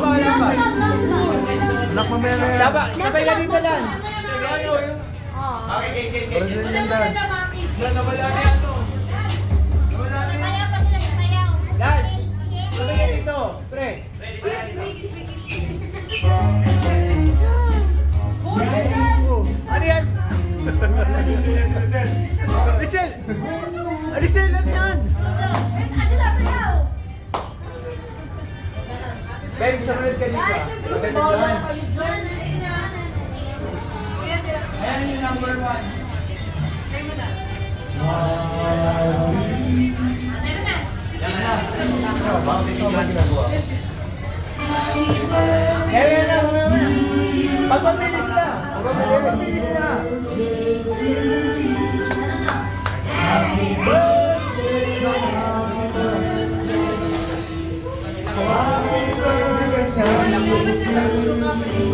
Wala pa. Anak mo meron yan. Sabay na dito lang. Nawala na yan to. Dad, sabay na dito. Pre. Ano yan? Rizal! Rizal, ano yan? Babe, sumunod ka dito. Ayan yung number 1. Ayan na, pagpabilis na. Pagpabilis na.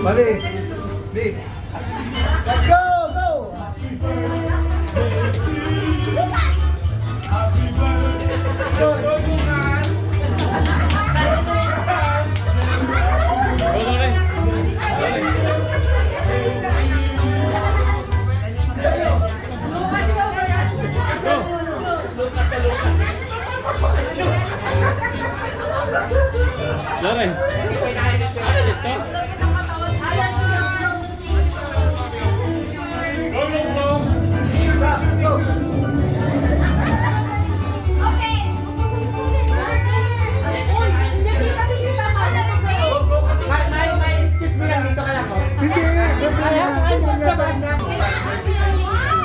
Bali. Di. Let's go! Go! Loren, ano dito?